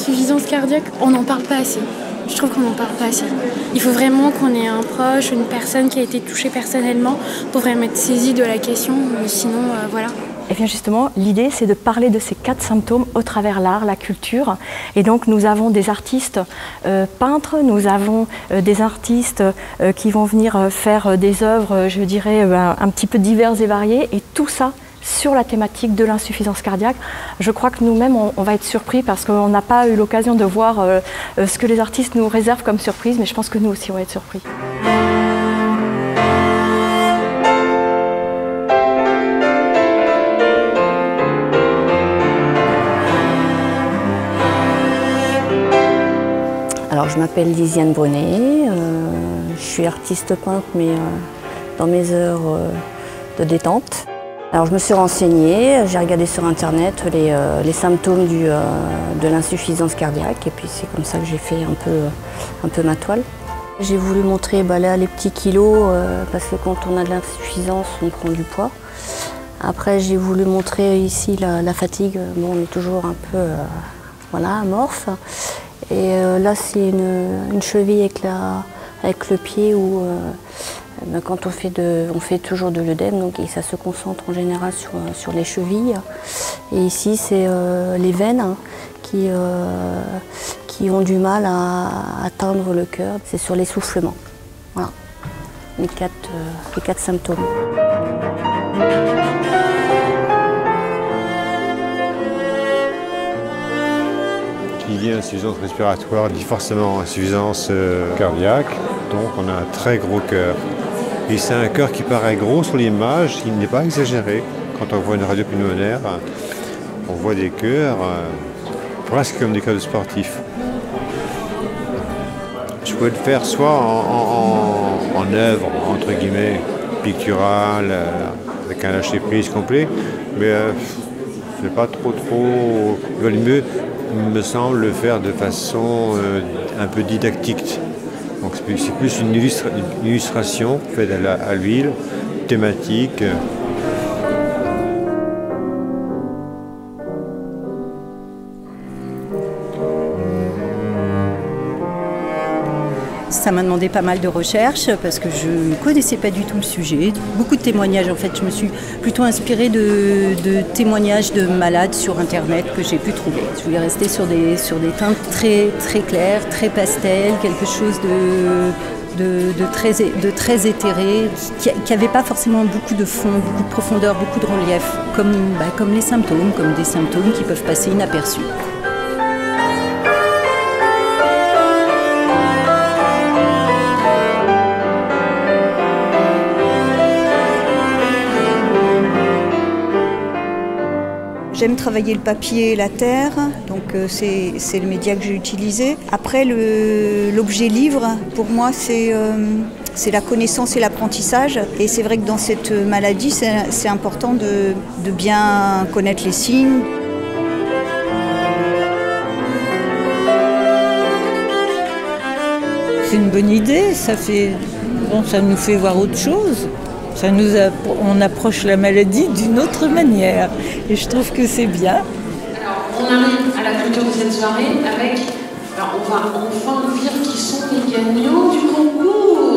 l'insuffisance cardiaque, on n'en parle pas assez. Je trouve qu'on n'en parle pas assez. Il faut vraiment qu'on ait un proche, une personne qui a été touchée personnellement pour vraiment être saisie de la question, sinon voilà. Et bien justement, l'idée c'est de parler de ces 4 symptômes au travers l'art, la culture. Et donc nous avons des artistes peintres, nous avons des artistes qui vont venir faire des œuvres, je dirais, un petit peu diverses et variées. Et tout ça sur la thématique de l'insuffisance cardiaque. Je crois que nous-mêmes, on va être surpris parce qu'on n'a pas eu l'occasion de voir ce que les artistes nous réservent comme surprise, mais je pense que nous aussi, on va être surpris. Alors, je m'appelle Lisiane Brunet, je suis artiste peintre, mais dans mes heures de détente. Alors je me suis renseignée, j'ai regardé sur internet les symptômes de l'insuffisance cardiaque et puis c'est comme ça que j'ai fait un peu ma toile. J'ai voulu montrer là, les petits kilos parce que quand on a de l'insuffisance on prend du poids. Après j'ai voulu montrer ici la fatigue, bon, on est toujours un peu voilà, amorphe. Et là c'est une cheville avec le pied où quand on fait toujours de l'œdème, donc ça se concentre en général sur les chevilles. Et ici, c'est les veines hein, qui ont du mal à atteindre le cœur. C'est sur l'essoufflement. Voilà, les quatre symptômes. Qui dit insuffisance respiratoire dit forcément insuffisance cardiaque, donc on a un très gros cœur. Et c'est un cœur qui paraît gros sur l'image, il n'est pas exagéré. Quand on voit une radio pulmonaire, on voit des cœurs presque comme des cœurs de sportifs. Je pouvais le faire soit en œuvre, entre guillemets, picturale, avec un lâcher-prise complet, mais c'est pas trop. Il valait mieux, il me semble, le faire de façon un peu didactique. Donc c'est plus une illustration faite à l'huile, thématique. Ça m'a demandé pas mal de recherches parce que je ne connaissais pas du tout le sujet. Beaucoup de témoignages en fait. Je me suis plutôt inspirée de témoignages de malades sur internet que j'ai pu trouver. Je voulais rester sur des teintes très, très claires, très pastel, quelque chose de très éthéré, qui n'avait pas forcément beaucoup de fond, beaucoup de profondeur, beaucoup de relief, comme les symptômes, comme des symptômes qui peuvent passer inaperçus. J'aime travailler le papier et la terre, donc c'est le média que j'ai utilisé. Après, l'objet livre, pour moi, c'est la connaissance et l'apprentissage. Et c'est vrai que dans cette maladie, c'est important de bien connaître les signes. C'est une bonne idée, ça nous fait voir autre chose. On approche la maladie d'une autre manière et je trouve que c'est bien. Alors, on arrive à la clôture de cette soirée avec, on va enfin dire qui sont les gagnants du concours.